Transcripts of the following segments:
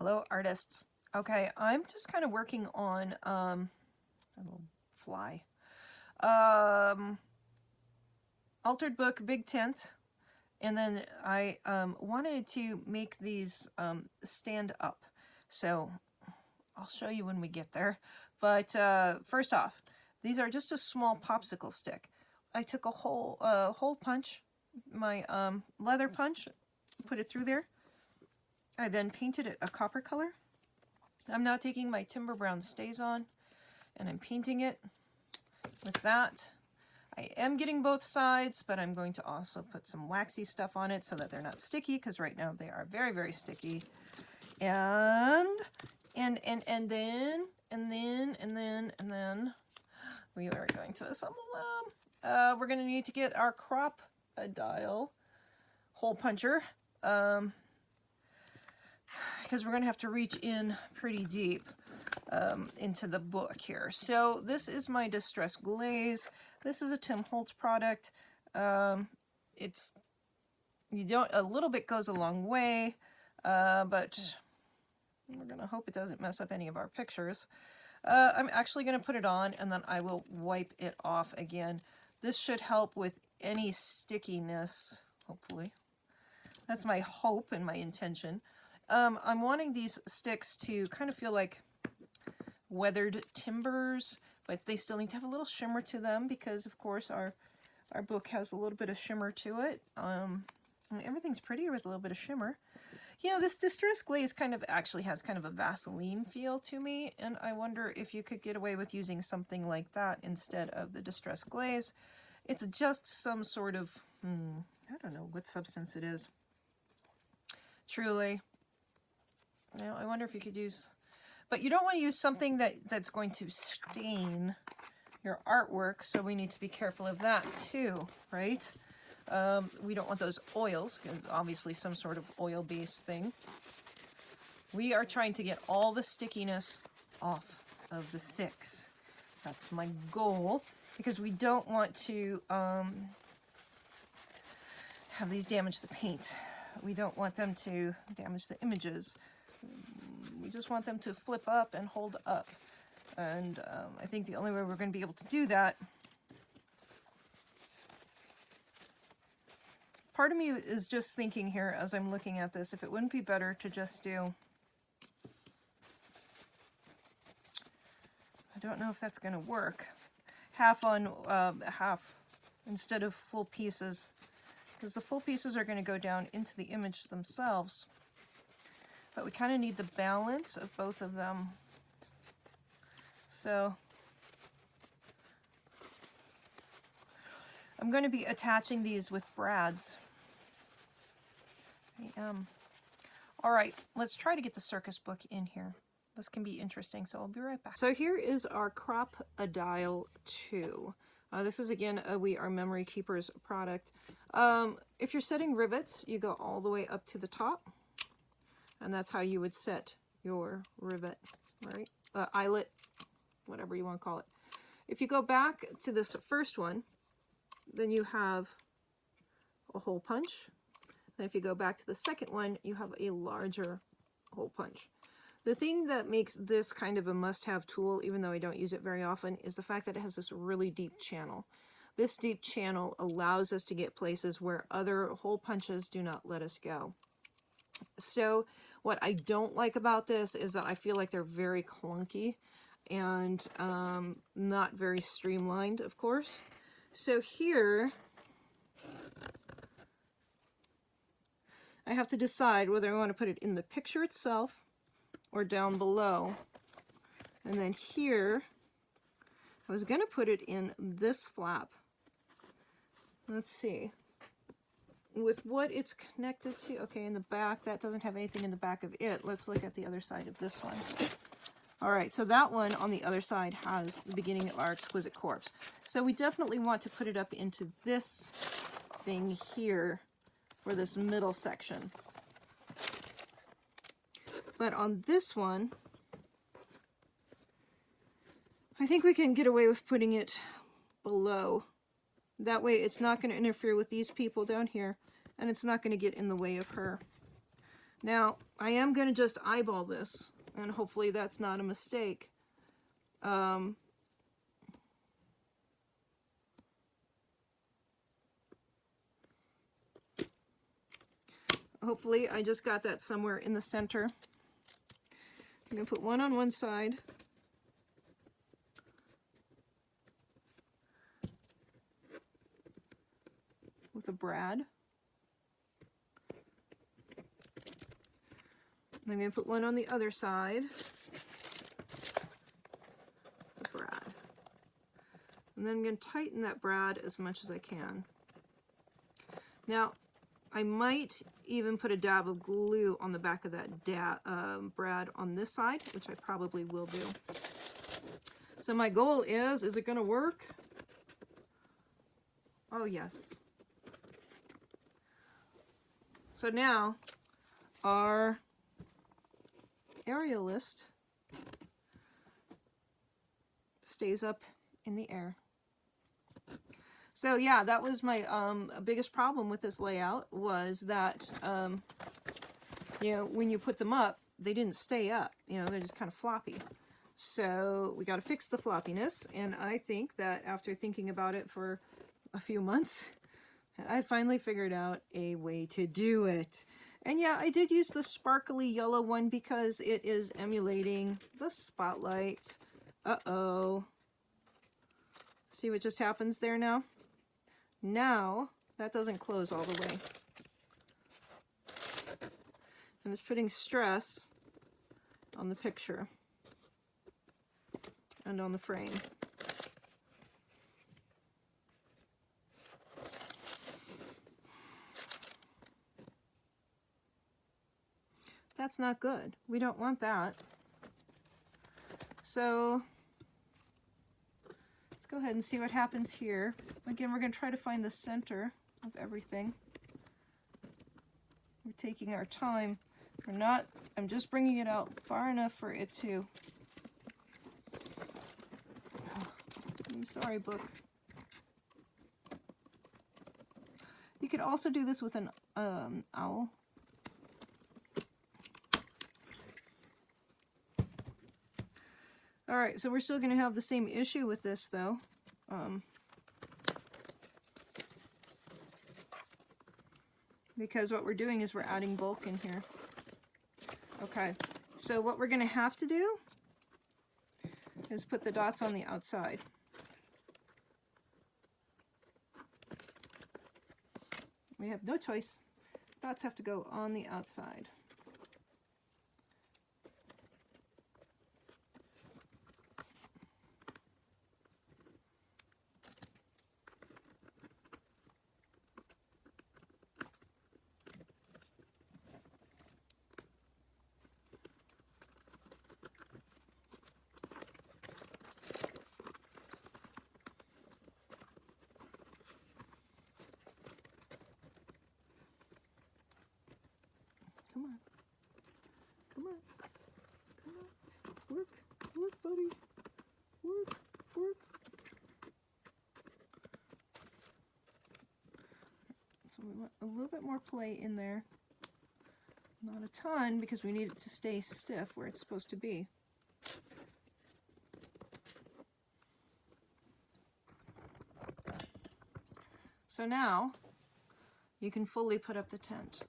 Hello, artists. Okay, I'm just kind of working on a little fly. Altered Book, big tent, and then I wanted to make these stand up. So I'll show you when we get there. But first off, these are just a small popsicle stick. I took a hole punch, my leather punch, put it through there. I then painted it a copper color. I'm now taking my Timber Brown StazOn and I'm painting it with that. I am getting both sides, but I'm going to also put some waxy stuff on it so that they're not sticky, because right now they are very, very sticky. And then we are going to assemble them. We're going to need to get our crop-a-dial hole puncher, because we're going to have to reach in pretty deep into the book here. So this is my Distress Glaze. This is a Tim Holtz product. A little bit goes a long way, but we're going to hope it doesn't mess up any of our pictures. I'm actually going to put it on and then I will wipe it off again. This should help with any stickiness, hopefully. That's my hope and my intention. I'm wanting these sticks to kind of feel like weathered timbers, but they still need to have a little shimmer to them because, of course, our book has a little bit of shimmer to it. Everything's prettier with a little bit of shimmer. You know, this Distress Glaze actually has kind of a Vaseline feel to me, and I wonder if you could get away with using something like that instead of the Distress Glaze. It's just some sort of, I don't know what substance it is. Truly. Now, I wonder if you could use, but you don't want to use something that's going to stain your artwork, so we need to be careful of that too, right? We don't want those oils, because obviously some sort of oil-based thing. We are trying to get all the stickiness off of the sticks. That's my goal, because we don't want to have these damage the paint. We don't want them to damage the images. We just want them to flip up and hold up. And I think the only way we're going to be able to do that, part of me is just thinking here as I'm looking at this, if it wouldn't be better to just do, I don't know if that's going to work, half on half instead of full pieces, because the full pieces are going to go down into the image themselves. But we kind of need the balance of both of them. So I'm going to be attaching these with brads. I am. All right, let's try to get the circus book in here. This can be interesting, so I'll be right back. So here is our crop-a-dial 2. This is, again, a We Are Memory Keepers product. If you're setting rivets, you go all the way up to the top. And that's how you would set your rivet, right? Eyelet, whatever you want to call it. If you go back to this first one, then you have a hole punch. And if you go back to the second one, you have a larger hole punch. The thing that makes this kind of a must-have tool, even though I don't use it very often, is the fact that it has this really deep channel. This deep channel allows us to get places where other hole punches do not let us go. So what I don't like about this is that I feel like they're very clunky and not very streamlined, of course. So here, I have to decide whether I want to put it in the picture itself or down below. And then here, I was going to put it in this flap. Let's see. With what it's connected to, okay, in the back, that doesn't have anything in the back of it. Let's look at the other side of this one. All right, so that one on the other side has the beginning of our Exquisite Corpse. So we definitely want to put it up into this thing here for this middle section. But on this one, I think we can get away with putting it below. That way it's not going to interfere with these people down here, and it's not going to get in the way of her. Now, I am going to just eyeball this, and hopefully that's not a mistake. Hopefully I just got that somewhere in the center. I'm going to put one on one side. With a brad. I'm going to put one on the other side. The brad. And then I'm going to tighten that brad as much as I can. Now, I might even put a dab of glue on the back of that brad on this side, which I probably will do. So my goal is it going to work? Oh, yes. So now our aerialist stays up in the air. So yeah, that was my biggest problem with this layout, was that you know, when you put them up, they didn't stay up. You know, they're just kind of floppy. So we got to fix the floppiness, and I think that after thinking about it for a few months, I finally figured out a way to do it. And yeah, I did use the sparkly yellow one because it is emulating the spotlight. Uh-oh. See what just happens there now? Now, that doesn't close all the way. And it's putting stress on the picture and on the frame. That's not good. We don't want that. So let's go ahead and see what happens here. Again, we're going to try to find the center of everything. We're taking our time. We're not, I'm just bringing it out far enough for it to... I'm sorry, book. You could also do this with an owl. Alright, so we're still going to have the same issue with this, though. Because what we're doing is we're adding bulk in here. Okay, so what we're going to have to do is put the dots on the outside. We have no choice. Dots have to go on the outside. Come on. Come on. Come on. Work. Work, buddy. Work. Work. So we want a little bit more play in there. Not a ton, because we need it to stay stiff where it's supposed to be. So now you can fully put up the tent.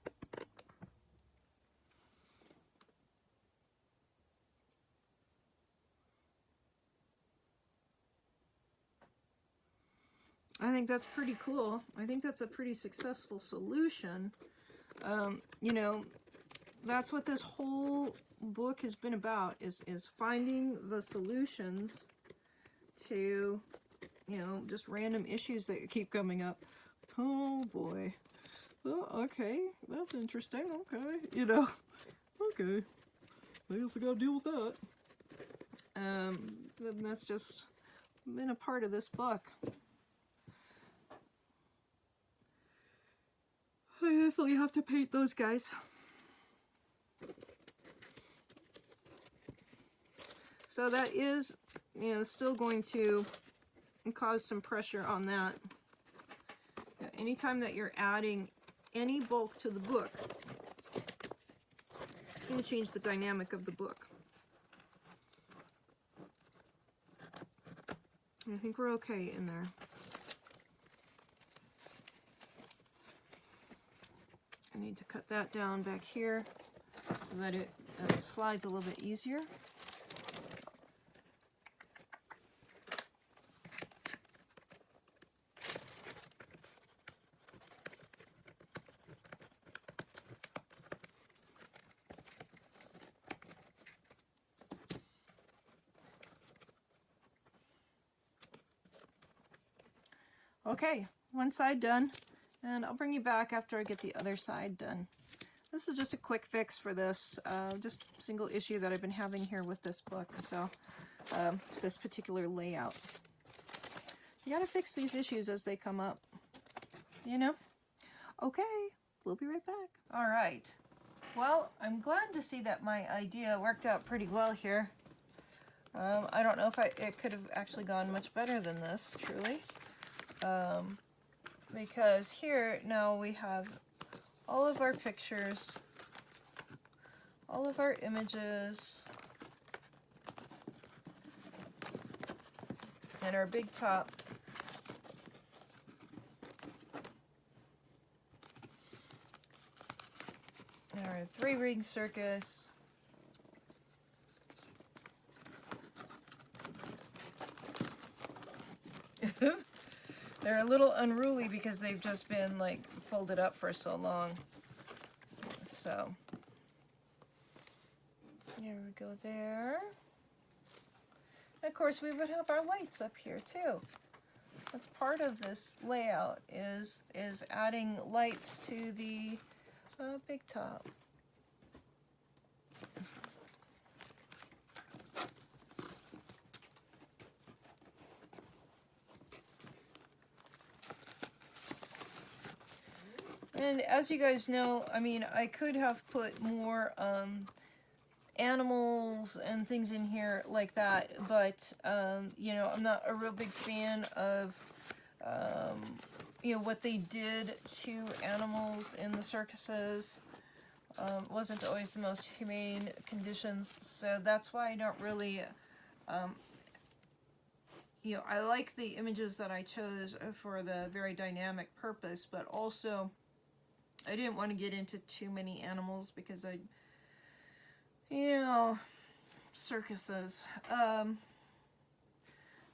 I think that's pretty cool. I think that's a pretty successful solution. You know, that's what this whole book has been about, is finding the solutions to, you know, just random issues that keep coming up. Oh boy. Oh, okay, that's interesting. Okay, you know, okay, I guess I gotta deal with that. Then that's just been a part of this book. I definitely have to paint those guys. So that is, you know, still going to cause some pressure on that. Anytime that you're adding any bulk to the book, It's going to change the dynamic of the book. I think we're okay in there. I need to cut that down back here so that it slides a little bit easier. Okay, one side done, and I'll bring you back after I get the other side done. This is just a quick fix for this, just single issue that I've been having here with this book, so this particular layout. You gotta fix these issues as they come up, you know? Okay, we'll be right back. All right, well, I'm glad to see that my idea worked out pretty well here. I don't know if it could have actually gone much better than this, truly. Because here now we have all of our pictures, all of our images, and our big top. Our three-ring circus. They're a little unruly because they've just been like folded up for so long. So there we go there. And of course we would have our lights up here too. That's part of this layout is adding lights to the big top. And as you guys know, I mean, I could have put more animals and things in here like that, but, you know, I'm not a real big fan of, you know, what they did to animals in the circuses. Wasn't always the most humane conditions, so that's why I don't really, you know, I like the images that I chose for the very dynamic purpose, but also I didn't want to get into too many animals because you know, circuses.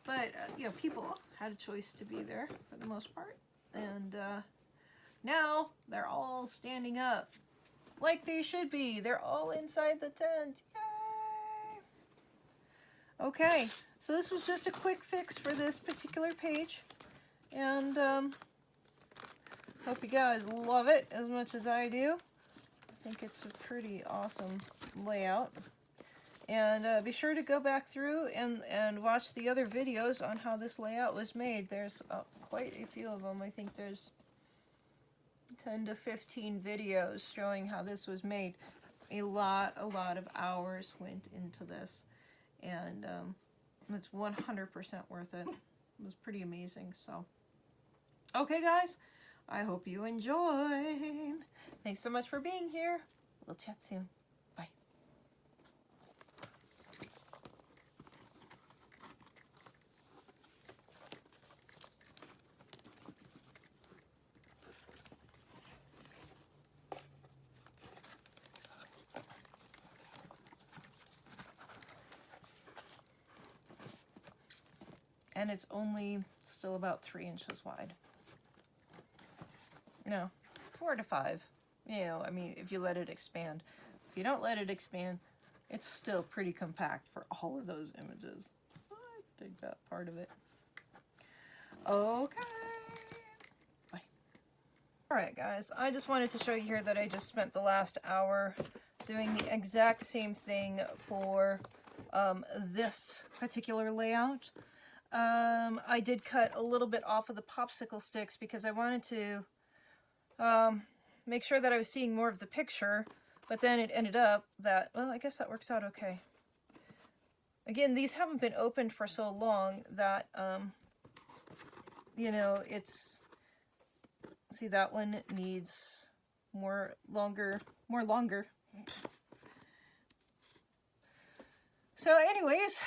But, you know, people had a choice to be there for the most part. And now they're all standing up like they should be. They're all inside the tent. Yay! Okay, so this was just a quick fix for this particular page. And hope you guys love it as much as I do. I think it's a pretty awesome layout. And be sure to go back through and watch the other videos on how this layout was made. There's quite a few of them. I think there's 10 to 15 videos showing how this was made. A lot of hours went into this. And it's 100% worth it. It was pretty amazing. So, okay guys, I hope you enjoyed. Thanks so much for being here. We'll chat soon. Bye. And it's only still about 3 inches wide. No, 4 to 5. You know, I mean, if you let it expand. If you don't let it expand, it's still pretty compact for all of those images. I dig that part of it. Okay. Bye. Alright guys, I just wanted to show you here that I just spent the last hour doing the exact same thing for this particular layout. I did cut a little bit off of the popsicle sticks because I wanted to make sure that I was seeing more of the picture, but then it ended up that, well, I guess that works out okay. Again, these haven't been opened for so long that, you know, it's, see, that one needs more longer, So anyways,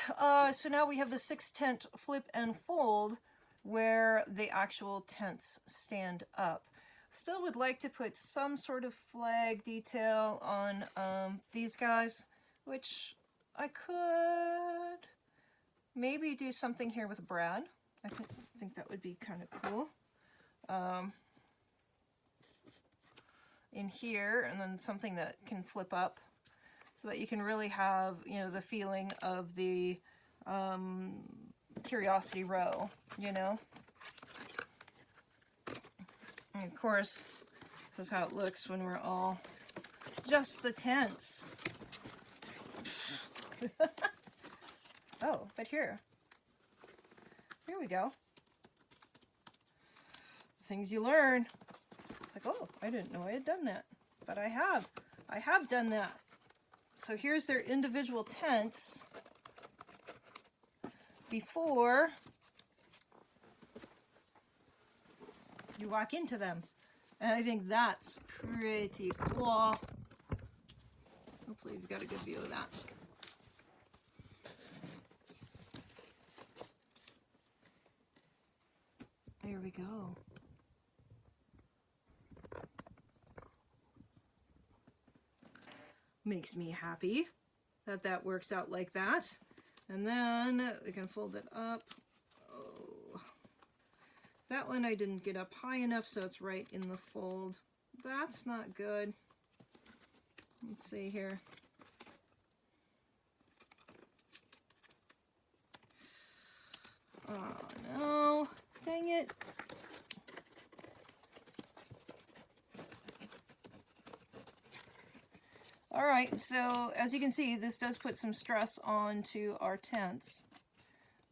so now we have the 6 tent flip and fold where the actual tents stand up. Still would like to put some sort of flag detail on these guys, which I could maybe do something here with Brad. I think that would be kind of cool. In here, and then something that can flip up so that you can really have, you know, the feeling of the Curiosity Row, you know. And of course, this is how it looks when we're all just the tents. Oh, but here we go. Things you learn. It's like, oh, I didn't know I had done that, but I have done that. So here's their individual tents before you walk into them. And I think that's pretty cool. Hopefully you've got a good view of that. There we go. Makes me happy that that works out like that. And then we can fold it up. Oh, that one I didn't get up high enough, so it's right in the fold. That's not good. Let's see here. Oh no, dang it. All right, so as you can see, this does put some stress onto our tents.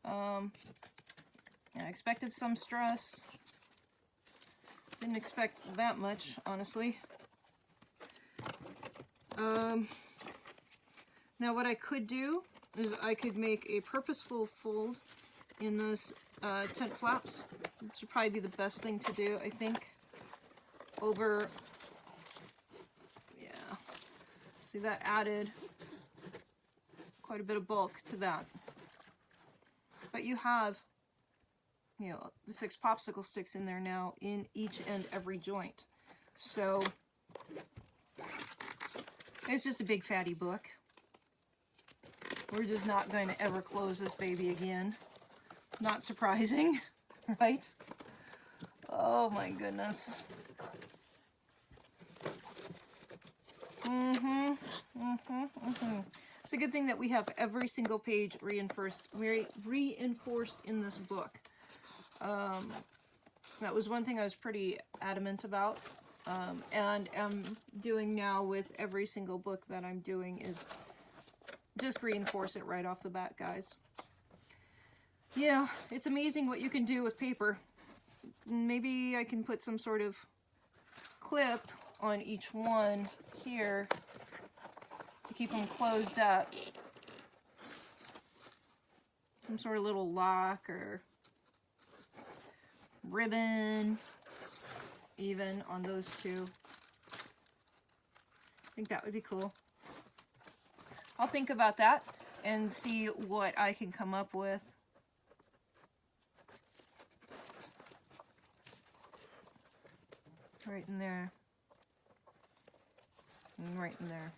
I expected some stress. Didn't expect that much, honestly. Now what I could do is I could make a purposeful fold in those tent flaps, which would probably be the best thing to do, I think, over... See, that added quite a bit of bulk to that. But you have, you know, the 6 popsicle sticks in there now in each and every joint. So it's just a big fatty book. We're just not going to ever close this baby again. Not surprising, right? Oh my goodness. It's a good thing that we have every single page reinforced in this book. That was one thing I was pretty adamant about, and am doing now with every single book that I'm doing is just reinforce it right off the bat, guys. Yeah, it's amazing what you can do with paper. Maybe I can put some sort of clip on each one here to keep them closed up. Some sort of little lock or ribbon even on those two. I think that would be cool. I'll think about that and see what I can come up with. Right in there. And right in there.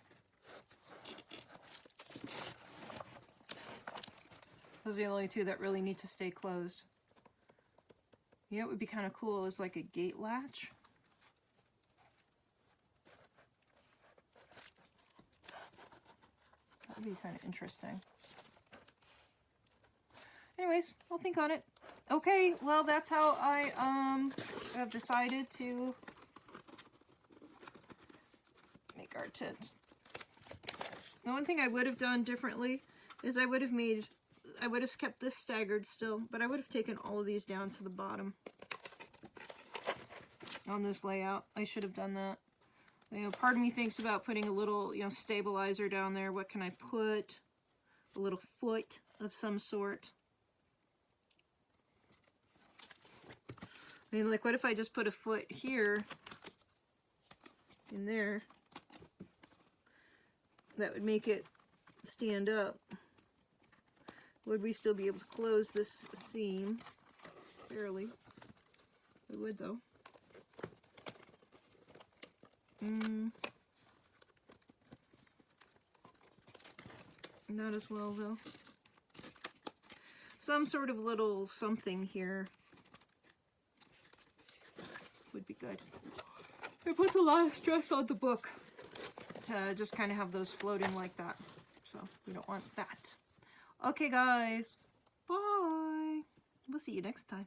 Those are the only two that really need to stay closed. You know what would be kind of cool is like a gate latch. That would be kind of interesting. Anyways, I'll think on it. Okay, well that's how I have decided to make our tent. The one thing I would have done differently is I would have kept this staggered still, but I would have taken all of these down to the bottom on this layout. I should have done that. You know, part of me thinks about putting a little, you know, stabilizer down there. What can I put? A little foot of some sort. I mean, like, what if I just put a foot here in there? That would make it stand up. Would we still be able to close this seam? Barely. We would though. Not as well though. Some sort of little something here would be good. It puts a lot of stress on the book to just kind of have those floating like that. So we don't want that. Okay guys, bye. We'll see you next time.